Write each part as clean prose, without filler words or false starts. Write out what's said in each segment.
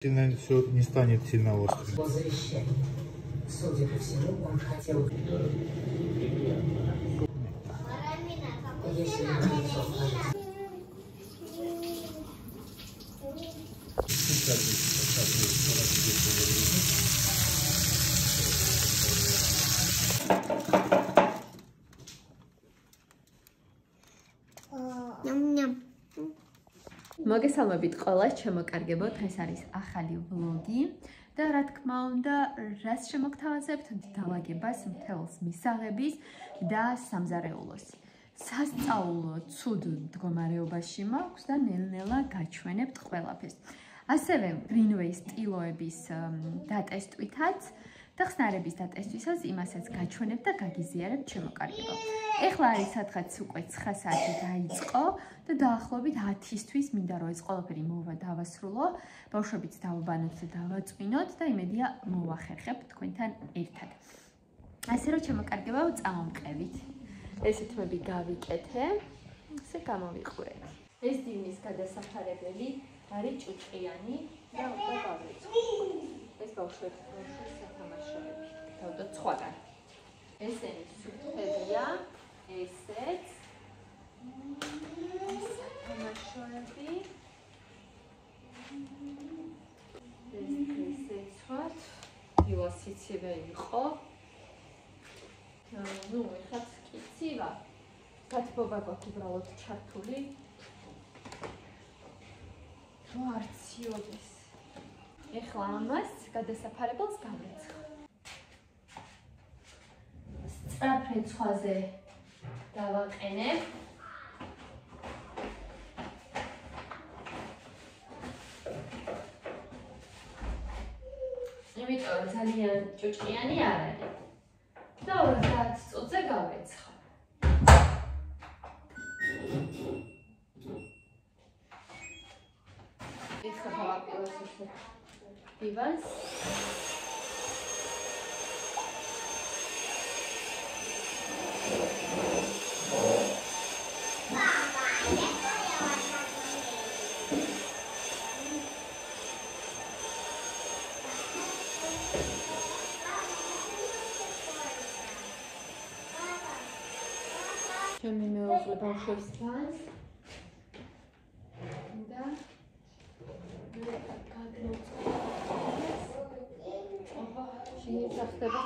Все не станет сильно острым. По завещанию. Судя по всему, он хотел... Если მოგესალმებით ყველას, ჩემოკარგებოთ, ეს არის ახალი ვლოგი და რა თქმა უნდა, რას შემოგთავაზებთ დაალაგებას მთელს მისაღების და სამზარეულოს. სასწაულო ცუდ მდგომარეობაში მაქვს და ნელ-ნელა გაჩვენებთ ყველაფერს. ასევე Greenway სტილოების დატესტვითაც და ხსნარების დატესტვისას იმასაც გაჩვენებთ და გაგიზიარებთ ჩემოკარგებო. ეხლა არის სადღაც უკვე 9 საათი დაიწყო და დაახლოებით 10-ისთვის მინდა რომ ეს ყველაფერი დავასრულო, ბავშვებიც დავაბანოთ და დავაწვინოთ და იმედია მოვახერხებთ თქვენთან ერთად. ასე რომ ჩემოკარგებო, წამოვყევით. ეს თმები გავიკეთე, ესე გამოვიყურეთ. ეს დივნის გადასახარებელი არის ჭუჭყიანი და უკვე გავიწყო. ეს ბავშვების სათამაშოები. დავდოთ სხვაგან. ესენი სუფთებია, ესეც სათამაშოები. ესეც ვარ. დილასიცივე იყო. ნუ ეხლა კიცივა. გათბობა გვაქვს უბრალოდ ჩართული. რო არციოდეს. ეხლა ამას გადასაფარებელს გავეცხ. სწრაფ რეცხვაზე დავაყენებ. იმიტომ რომ ძალიან ჭუჭყიანი არ არის. და 30 წუთზე გავეცხ. ეხლა გავაპიროს ესე დივანს. ჩემი მეუღლე ბავშვებს დგას და შეიძლება ხდება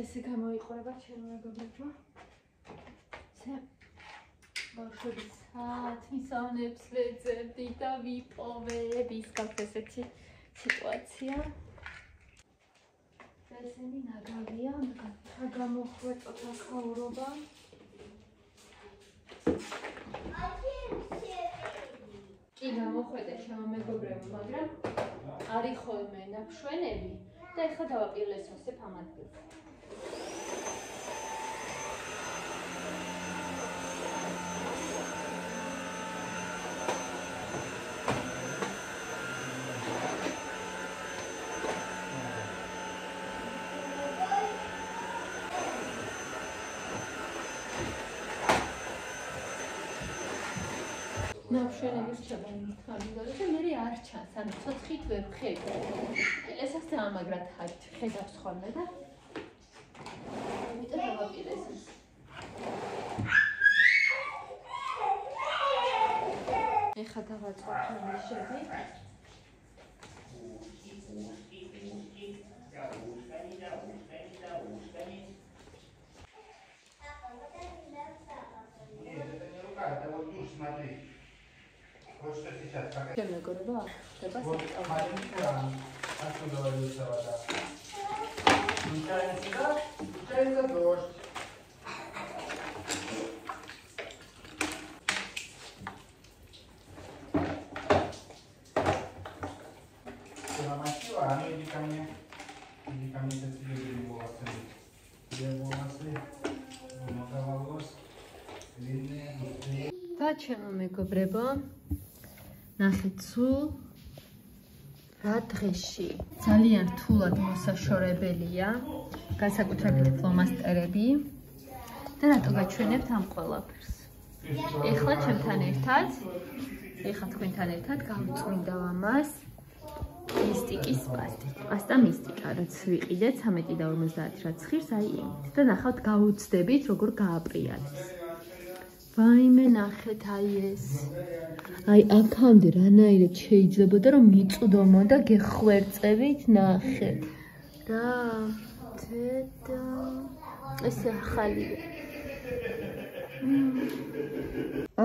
ესე გამოიყურება ჩემო მეგობრებო. ბავშვების საათმისოვნებს ვეძებდი და ვიპოვებ, ის გაქვს ესეთი სიტუაცია. ესენი ნაგავია, გამოხვეწოთ აქაურობა. კი გამოხვეწე ჩემო მეგობრებო, მაგრამ არის ხოლმე ნაქვშვენები და ეხლა დავაპირლესავსებ ამ ადგილს. ნაქვშვენების ჩაბანითქავდა და მე არ ჩანს, ანუ ცოცხით ვერ ვხედავ. ესას დაამაგრად ხედავს ხოლმე და იმიტომ დავაპირეს. ეხლა დავაწყობ ნიჟები. შემეგობრებო, ხდება და ჩემო მეგობრებო, ნახეთ სულ რა დღეში ძალიან რთულად მოსაშორებელია განსაკუთრებით ფლომასტერები და რატო გაჩვენებთ ამ ყველაფერს. ეხლა ჩემთან ერთად, ეხლა თქვენთან ერთად გავწმინდა ამას მისტიკის პასტა მისტიკა, რაც ვიყიდეთ 13.50 რაც ხირს აი იმით და ნახავთ გაუცდებით როგორ გააპრიალებს. ვაიმე ნახეთ აი ეს. აი აქამდე რანაირად შეიძლებოდა რომ მიწვდომო და გეხვერწებით ნახეთ. რა თედა ეს ახალია.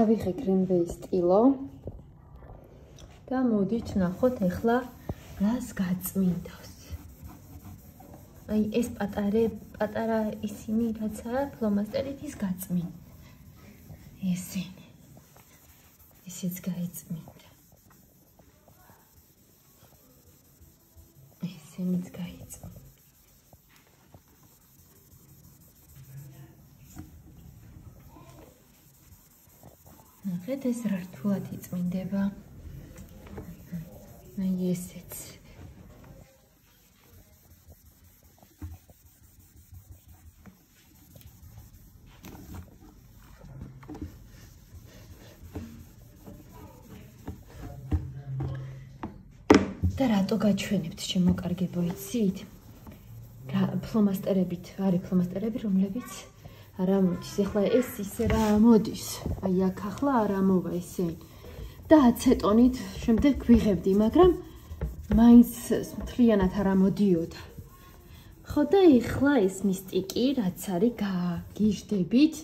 ავიღე კრემბეი სტილო და მოდით ნახოთ ახლა რას გაწმინდავს. აი ეს პატარა ისინი რაცა ფლომასტერით ის გაწმინდა. ესენი. ისიც გაიწმინდა. ესენიც გაიწმინდა. ნახეთ ეს რა რთულად იწმინდება. აი ესეც. და რატო გაჩვენებთ შემოკარგებო იცით? რა ფლომასტერებით, არის ფლომასტერები რომლებიც არ ამოდის. ეხლა ეს ისე რა ამოდის. აი აქ ახლა არ ამოვა ესე. და აცეტონით შემდეგ ვიღებდი, მაგრამ მაინც მთლიანად არ ამოდიოდა. ხო და ეხლა ეს მისტიკი რაც არის გაგიჟდებით,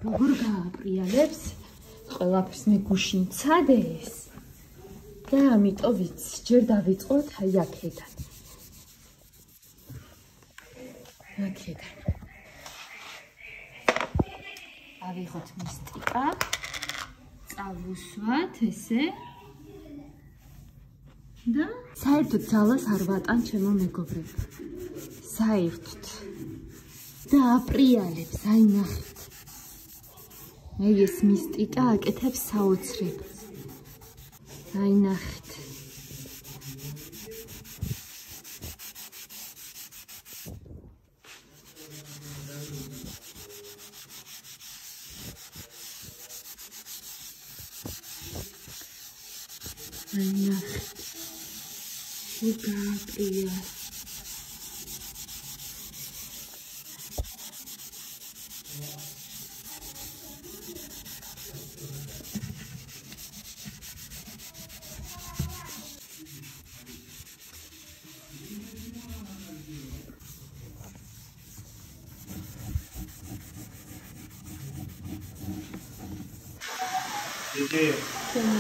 როგორ გააპრიალებს ყველაფერს მე გუშინ ცადეს. და ამიტომ ვიცი, ჯერ დავიწყოთ აი აქედან. აქედან. ავიღოთ მისტიკა. წავუსვათ ესე. და საერთოდ ძალას არ ვატან ჩემო მეგობრებო. საერთოდ. და აპრიალებს, აი ნახეთ. აი ეს მისტიკა აკეთებს საოცრებას. აი ნახეთ. აი ნახეთ. გააპრია.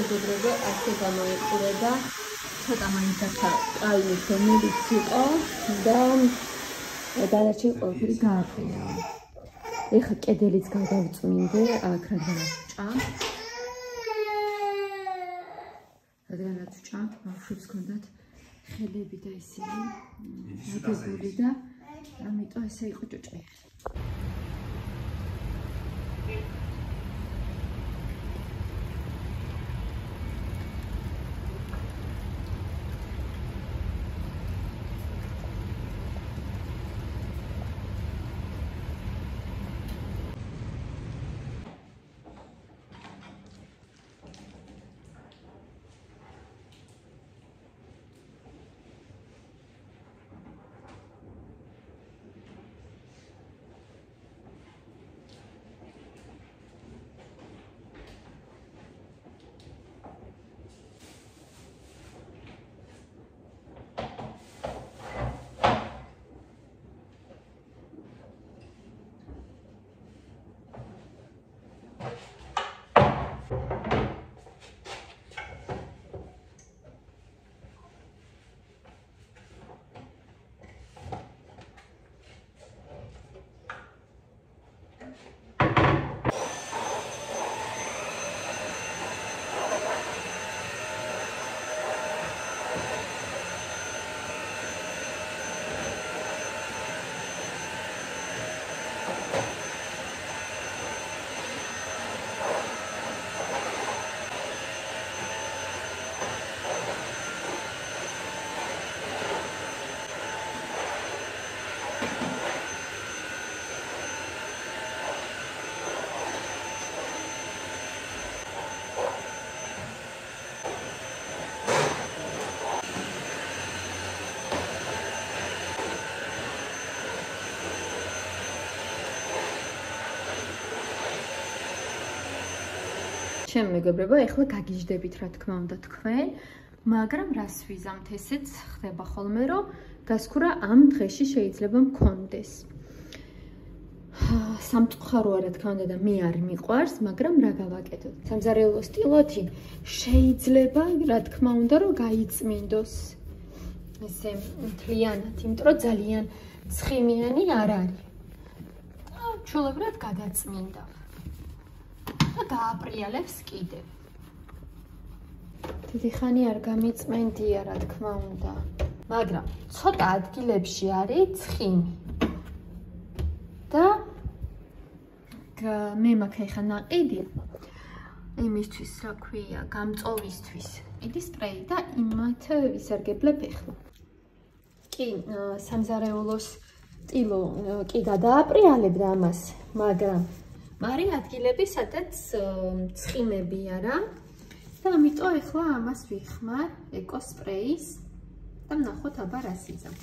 მეგობრებო, ასე გამოიყურება. ცოტა მაინც ახლა კაი ფორმებით იყო და დანარჩენი ყველაფერი გააფრინდა. ეხლა კედელიც გადავწმინდე, აქ რადგანაც ვჭამ. რადგანაც ვჭამ, ბავშვებს ჰქონდათ ხელები და ისინი აგებული და ამიტომ ესე იყო ჭოჭოი. ჩემ მეგობრებო, ეხლა გაგიჟდებით რა თქმა უნდა თქვენ, მაგრამ რას ვიზამთ ესეც ხდება ხოლმე, რომ გასქურა ამ დღეში შეიძლება მქონდეს. სამწუხაროა რა თქმა უნდა და მე არ მიყვარს, მაგრამ რა გავაკეთოთ? სამზარეულო სტილოთი შეიძლება რა თქმა უნდა რომ გაიწმინდოს. ესე მთლიანად, იმიტომ რომ ძალიან ცხიმიანი არ არის. და ჩვეულებრივად გადაწმინდა. და გააპრიალებს კიდევ. დიდი ხანი არ გამიწმენდია რა თქმა უნდა. მაგრამ ცოტა ადგილებში არის ცხიმი. და მე მაქვს ახლა ნაყიდი იმისთვის რა ქვია, გამწოვისთვის. იგი სპრეი და იმათ ვისარგებლებ ახლა. კი, სამზარეულოს სტილო კი გადააპრიალებ და ამას, მაგრამ მარი ადგილები, სადაც ცხიმებია რა. და ამიტომ ახლა ამას ვიხმარ ეკო სპრეის და ნახოთ აბა რას იზამთ.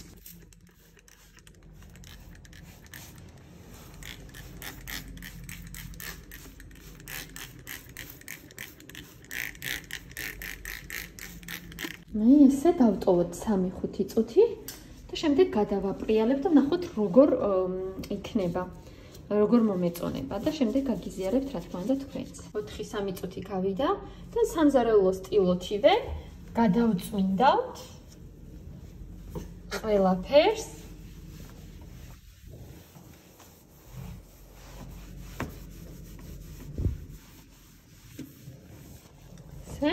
მე ესე დავტოვოთ 3-5 წუთი და შემდეგ გადავაპრიალებ და ნახოთ როგორ იქნება, როგორ მომეწონება და შემდეგ გაგიზიარებთ რა თქმა უნდა თქვენც. 4-3 წუთი გავიდა და სამზარეულო სტილოთივე გადავწმინდავთ ყველაფერს. ესე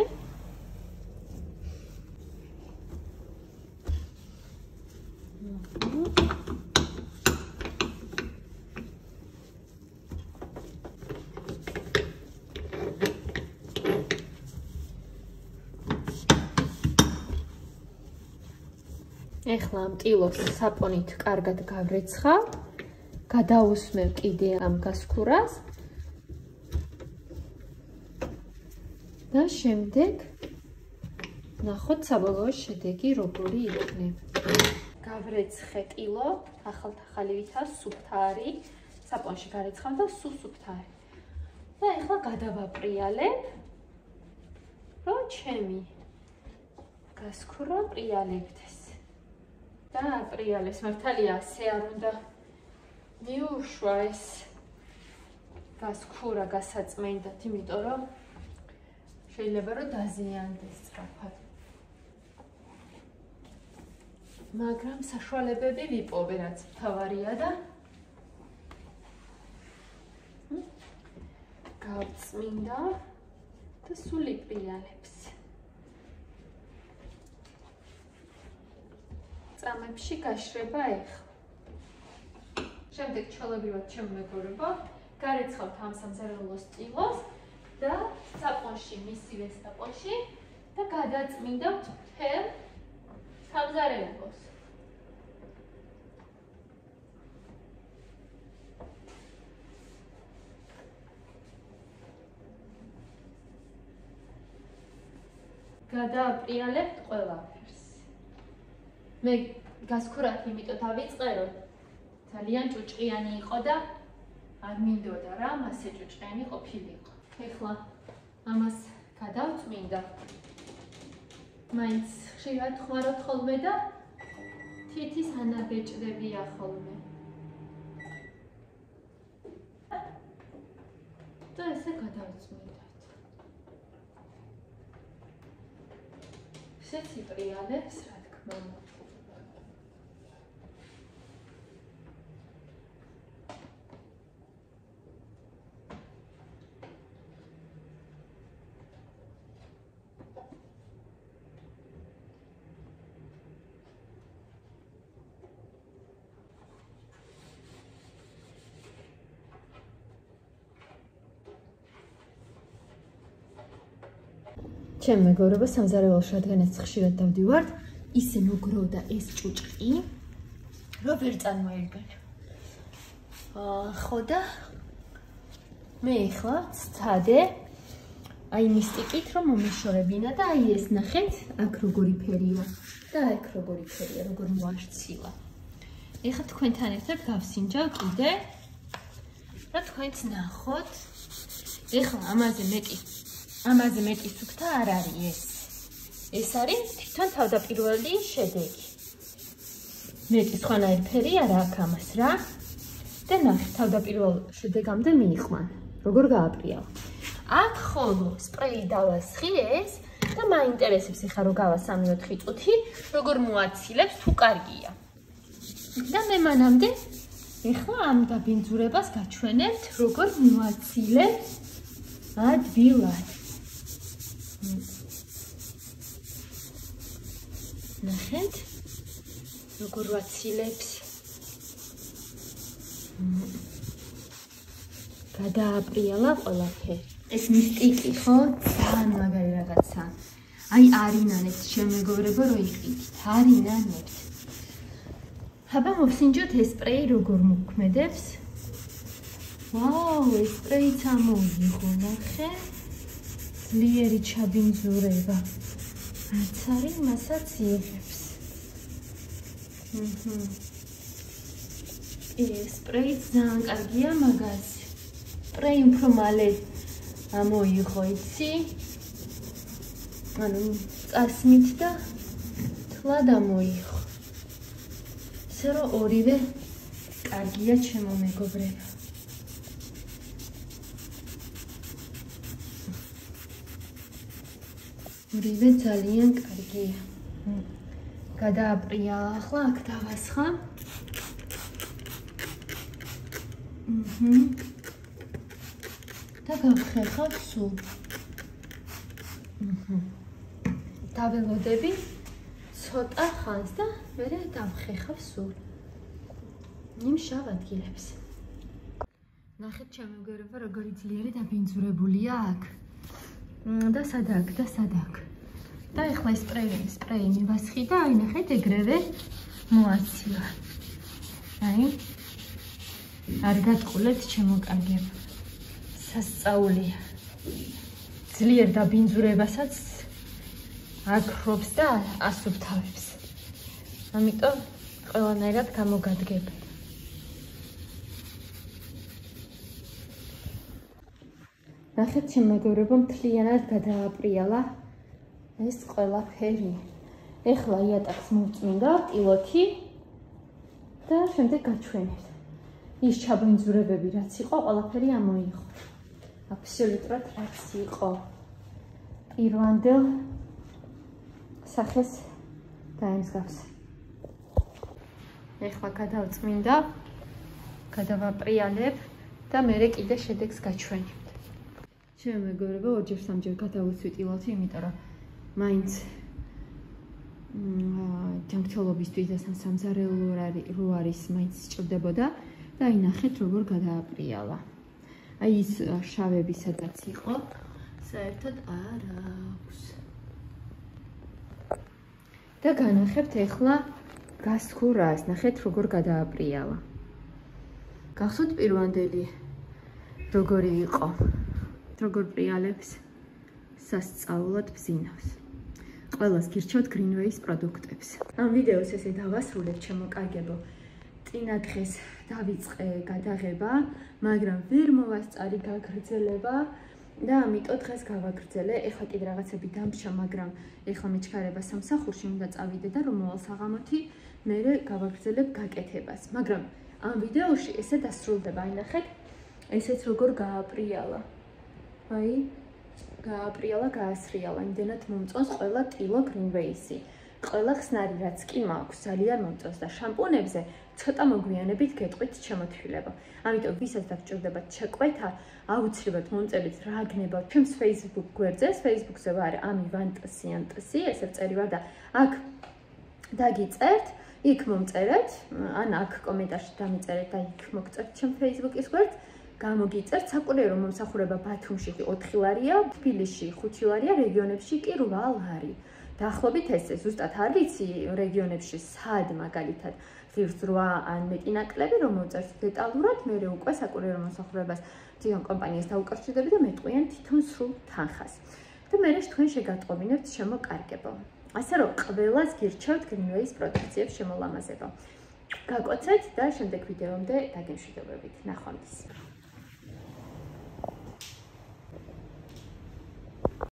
ეხლა ამ ტილოს საპონით კარგად გავრეცხავ, გადაусმევ კიდე ამ გასქურას და შემდეგ ნახოთ საბოლოო შედეგი როგორი იქნება. გავრეცხე ტილო, ახალ-ახალივითა სუფთა არის, საპონში გარეცხავ და სულ სუფთა არის. და ეხლა გადავაპრიალებ, რომ ჩემი გასქურა პრიალებდეს. და აპრიალეს მართალია ასე არ უნდა მიუშვა ეს გასქურა გასაწმენდად, იმიტომ რომ შეიძლება რომ დაზიანდეს სწრაფად. მაგრამ საშუალებები ვიპოვე, რაც მთავარია და გავწმინდა და სულ იპრიალებს. წამებში გაშრება ეხლა. შემდეგ ჩვეულებრივად ჩემო მეგობრებო, გარეცხავთ ამ სამზარეულო სტილოს და საპონში, მისივე საპონში და გადაწმინდავთ მთელ სამზარეულოს. გადააპრიალებთ ყველაფერს. მე გასქურად იმიტომ დავიწყე, რომ ძალიან ჭუჭყიანი იყო და არ მინდოდა რა, ასე ჭუჭყიანი ყოფილიყო. ეხლა ამას გადავწმინდა. მაინც ხშირად ხმარობ ხოლმე და თითის ანაბეჭდებია ხოლმე. და ესე გადავწმინდათ. ესეც იპრიალებს რა თქმა უნდა. ჩემ მეგობრებო, სამზარეულოში რადგანაც ხშირად დავდივართ, ისე მოგროვდა ეს ჭუჭყი, რომ ვერ წარმოედგენე. ხო და მე ახლა ვცადე აი მისტიკით რომ მომეშორებინა და აი ეს ნახეთ, აქ როგორი ფერია და აქ როგორი ფერია, როგორ მოარცილა. ეხლა თქვენთან ერთად გავსინჯავ კიდე და თქვენც ნახოთ. ეხლა ამაზე მეტი ამაზე მეტი სუფთა არ არის ეს. ეს არის თვითონ თავდაპირველი შედეგი. მეტი სხვანაირი ფერი არ აქვს ამას რა. და ნახე თავდაპირველ შედეგამდე მიიყვან. როგორ გააპრიალა. აქ ხოლო სპრეი დავასხი ეს და მაინტერესებს ეხა რო გავა 3-4 წუთი, როგორ მოაცილებს თუ კარგია. და მე მანამდე ეხლა ამ დაბინძურებას გაჩვენებთ, როგორ მოაცილებთ ადვილად. ნახეთ, როგორ ვაცილებს. გადააპრიალა ყველაფერი. ეს მისტიკი ხო? ძალიან მაგარი რაღაცა. აი არინანებს შემეგობრებო რო იყიდით, არინანებს. აბა მოვსინჯოთ ეს სპრეი როგორ მოქმედებს. ვაუ, ეს სპრეიც ამოიღო, ნახე. ძლიერი ჩაბინძურება. რაც არის, მასაც იღებს. ეს სპრეიც ძალიან კარგია მაგაზე. სპრეი უფრო მალე ამოიღო, იცი? ანუ წასმით და თლად ამოიღო. ისე რომ ორივე კარგია ჩემო მეგობრებო. ორივე ძალიან კარგია. გადააპრიალა, ახლა აქ დავასხა. და გავხერხავ სულ. დაველოდები ცოტა ხანს და მერე დავხერხავ სულ. იმ შავ ადგილებს. ნახეთ ჩემი მეგობრებო, როგორი ძლიერი დაბინძურებულია აქ. და სადაკ და სადაკ. და ეხლა სპრეი მივასხი და აი ნახეთ ეგრევე მოაცილა. აი არ გატყულეთ ჩემო კარგებო. სასწაულია. ძლიერ დაბინძურებასაც აკრობს და ასუფთავებს. ამიტომ ყველანაირად გამოგადგება. ნახეთ ჩემო მეგობრებო, მთლიანად გადააპრიალა ეს ყველაფერი. ეხლა იატაკს მოვწმინდა პილოთი და შემდეგ გაჩვენებთ. ის ჩაბინძურებები რაც იყო, ყველაფერი ამოიღო. აბსოლუტურად რაც იყო. პირვანდელ სახეს დაემსგავსა. ეხლა გადავწმინდა, გადავაპრიალებ და მერე კიდე შედეგს გაჩვენებთ. ჩემო მეგობრებო, ორჯერ სამჯერ გადავუცვი პილოთი, იმიტომ რომ მაინც ჯანმრთელობისთვის და სამზარეულო რო არის, მაინც სჭირდებოდა და აი ნახეთ როგორ გადააპრიალა. აი ის შავები სადაც იყო, საერთოდ არ აქვს. და განახებთ ეხლა გასხურას, ნახეთ როგორ გადააპრიალა. გახსოვთ პირვანდელი როგორი იყო, როგორ პრიალებს სასწაულად ბზინავს. ყველას გირჩევთ Greenway-ის პროდუქტებს. ამ ვიდეოს ესე დავასრულებ ჩემო კარგებო. წინა დღეს დავიწყე გადაღება, მაგრამ ვერ მოვასწარი გაგრძელება და ამიტომ დღეს გავაგრძელე. ეხლა კიდე რაღაცები დამრჩა, მაგრამ ეხლა მეჩქარება სამსახურში უნდა წავიდე და რომ მოვალ საღამოთი, მერე გავაგრძელებ გაკეთებას. მაგრამ ამ ვიდეოში ესე დასრულდება. აი ნახეთ, ესეც როგორ გააპრიალა. აი გააპრიალა, გაასრიალა. იმდენად მომწონს ყველა კილო Greenway-ისი. ყველა ხსნარი რაც კი მაქვს, ძალიან მომწონს და შამპუნებზე ცოტა მოგვიანებით გეტყვით ჩემოთვლილება. ამიტომ ვისაც დაგჭირდებათ შეკვეთა, აუცილებლად მომწერით რა გნებავთ ჩემს Facebook გვერდზე. Facebook-ზე ვარ amivantsi, ესე ვწერი ვარ და აქ დაგიწერთ, იქ მომწერეთ, ან აქ კომენტარში დამიწერეთ და იქ მოგწერთ ჩემ Facebook-ის გვერდს. გამოგიწერთ საკურიერო მომსახურება ბათუმში 4 ლარია, თბილისში 5 ლარია, რეგიონებში კი 8 ლარი. დაახლოებით ესე, ზუსტად არ ვიცი რეგიონებში სად მაგალითად ღირს 8 ან მეტი ნაკლები რომ მოწერთ დეტალურად, მე უკვე საკურიერო მომსახურებას თვითონ კომპანიას დაუკავშირდები და მეტყვიან თვითონ სრულ თანხას. და მე თქვენ შეგატყობინებთ შემოკარგებო. ასე რომ ყველას გირჩევთ Greenway-ის პროდუქციებს შემოლამაზება. გაკოცეთ და შემდეგ ვიდეომდე დაგემშვიდობებით. ნახვამდის.